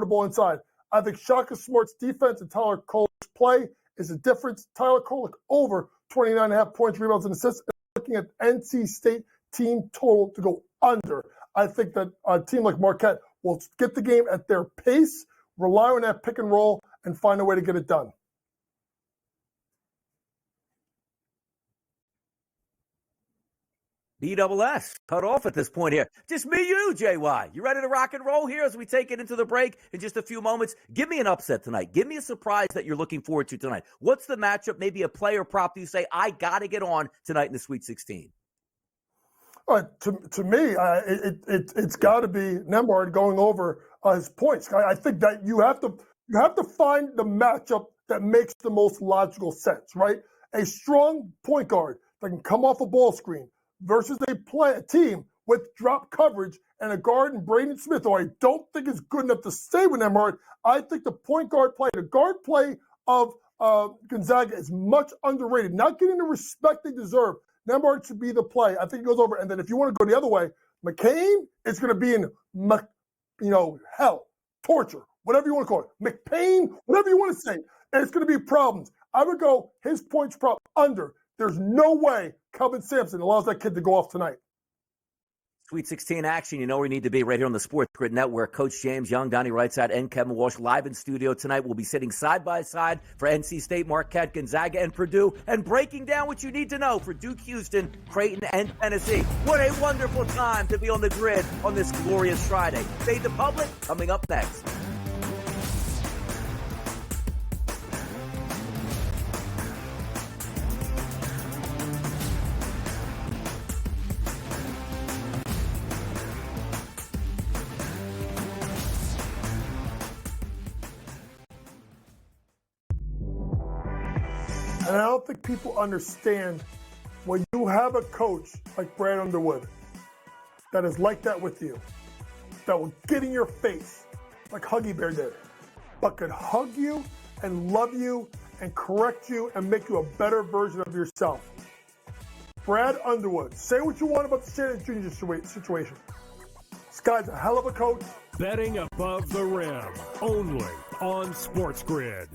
ball inside? I think Shaka Smart's defense and Tyler Kolek's play is a difference. Tyler Kolek over 29.5 points, rebounds, and assists. Looking at NC State team total to go under. I think that a team like Marquette will get the game at their pace, rely on that pick and roll, and find a way to get it done. BSS cut off at this point here. Just me, you, JY. You ready to rock and roll here as we take it into the break in just a few moments? Give me an upset tonight. Give me a surprise that you're looking forward to tonight. What's the matchup? Maybe a player prop that you say, I got to get on tonight in the Sweet 16. To me, it's got to be Nembhard going over his points. I think that you have to find the matchup that makes the most logical sense, right? A strong point guard that can come off a ball screen versus a team with drop coverage and a guard in Braden Smith, who I don't think is good enough to stay with Nembhard. I think the point guard play, the guard play of Gonzaga is much underrated, not getting the respect they deserve. Nembhard should be the play. I think he goes over. And then if you want to go the other way, McCain is going to be in, hell, torture, whatever you want to call it. McPain, whatever you want to say. And it's going to be problems. I would go his points prop under. There's no way Kelvin Sampson allows that kid to go off tonight. Sweet 16 action, you know where you need to be, right here on the SportsGrid Network. Coach James Young, Donnie Rightside, and Kevin Walsh live in studio tonight. We'll be sitting side by side for NC State, Marquette, Gonzaga, and Purdue, and breaking down what you need to know for Duke, Houston, Creighton, and Tennessee. What a wonderful time to be on the grid on this glorious Friday. Fade the Public coming up next. And I don't think people understand when you have a coach like Brad Underwood that is like that with you, that will get in your face like Huggy Bear did, but could hug you and love you and correct you and make you a better version of yourself. Brad Underwood. Say what you want about the Shannon Jr. situation. This guy's a hell of a coach. Betting above the rim, only on SportsGrid.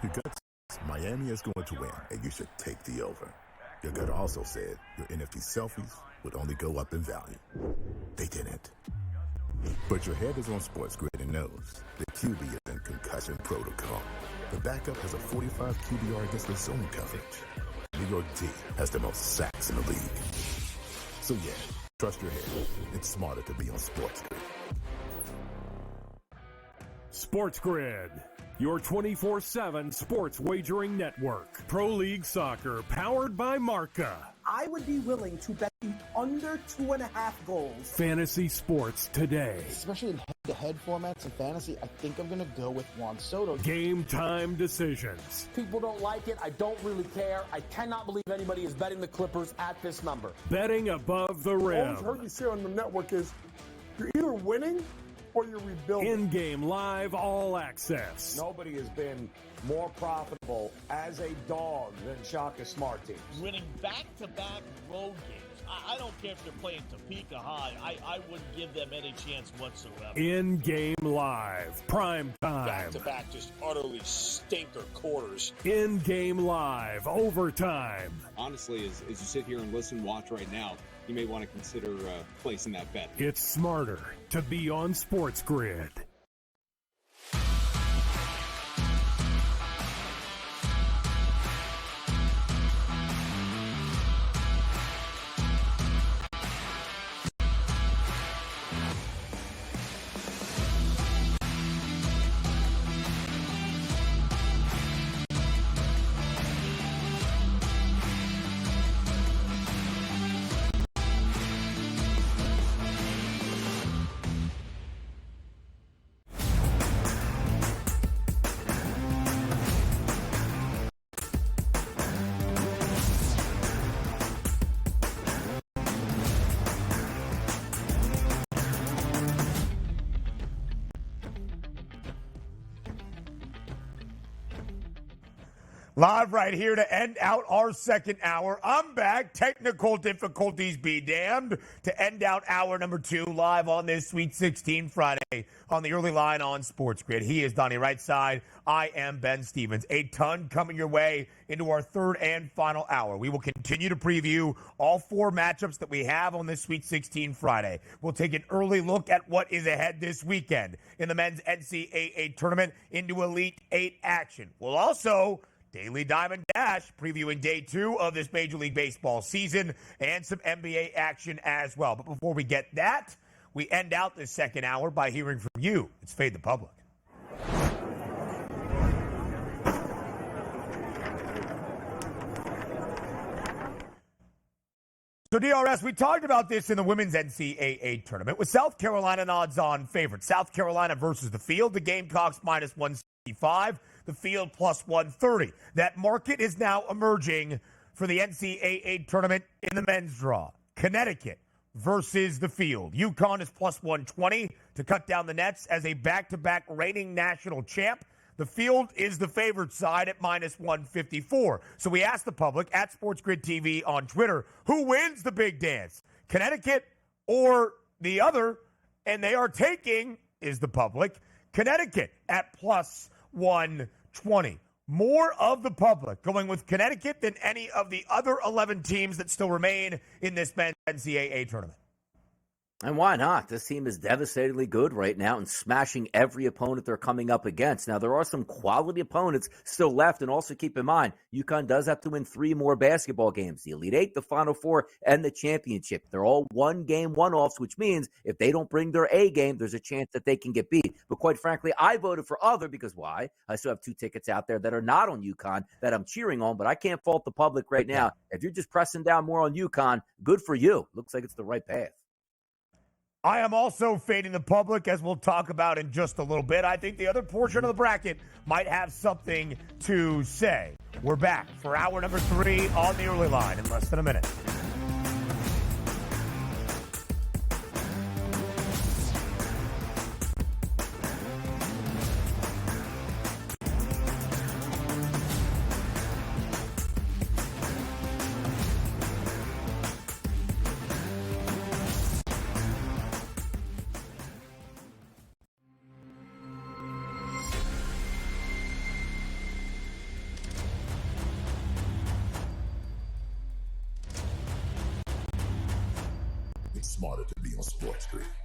Your gut says Miami is going to win, and you should take the over. Your gut also said your NFT selfies would only go up in value. They didn't. But your head is on SportsGrid and knows that QB is in concussion protocol. The backup has a 45 QBR against the zone coverage. New York D has the most sacks in the league. So yeah, trust your head. It's smarter to be on SportsGrid. SportsGrid, your 24/7 sports wagering network. Pro League Soccer, powered by Marca. I would be willing to bet the under 2.5 goals. Fantasy sports today. Especially in head-to-head formats and fantasy, I think I'm going to go with Juan Soto. Game time decisions. People don't like it. I don't really care. I cannot believe anybody is betting the Clippers at this number. Betting above the rim. All I've heard you say on the network is you're either winning or you're rebuilding. In-game live, all access. Nobody has been more profitable as a dog than Shaka Smart teams. Winning back-to-back road games. I don't care if they're playing Topeka High. I wouldn't give them any chance whatsoever. In-game live, prime time. Back-to-back, just utterly stinker quarters. In-game live, overtime. Honestly, as you sit here and listen, watch right now, you may want to consider placing that bet. It's smarter to be on SportsGrid. Live right here to end out our second hour. I'm back. Technical difficulties be damned. To end out hour number 2 live on this Sweet 16 Friday on the early line on SportsGrid. He is Donnie right side. I am Ben Stevens. A ton coming your way into our third and final hour. We will continue to preview all 4 matchups that we have on this Sweet 16 Friday. We'll take an early look at what is ahead this weekend in the men's NCAA tournament into Elite 8 action. We'll also Daily Diamond Dash, previewing day 2 of this Major League Baseball season and some NBA action as well. But before we get that, we end out this second hour by hearing from you. It's Fade the Public. So, DRS, we talked about this in the women's NCAA tournament with South Carolina an odds-on favorite. South Carolina versus the field, the Gamecocks minus 165. The field plus 130. That market is now emerging for the NCAA tournament in the men's draw. Connecticut versus the field. UConn is plus 120 to cut down the nets as a back-to-back reigning national champ. The field is the favored side at minus 154. So we asked the public at SportsGrid TV on Twitter, who wins the big dance? Connecticut or the other? And they are taking, is the public, Connecticut at plus 120. More of the public going with Connecticut than any of the other 11 teams that still remain in this men's NCAA tournament. And why not? This team is devastatingly good right now and smashing every opponent they're coming up against. Now, there are some quality opponents still left, and also keep in mind, UConn does have to win 3 more basketball games, the Elite 8, the Final 4, and the championship. They're all one-game one-offs, which means if they don't bring their A game, there's a chance that they can get beat. But quite frankly, I voted for other because why? I still have 2 tickets out there that are not on UConn that I'm cheering on, but I can't fault the public right now. If you're just pressing down more on UConn, good for you. Looks like it's the right path. I am also fading the public, as we'll talk about in just a little bit. I think the other portion of the bracket might have something to say. We're back for hour number 3 on the early line in less than a minute. It's smarter to be on SportsGrid.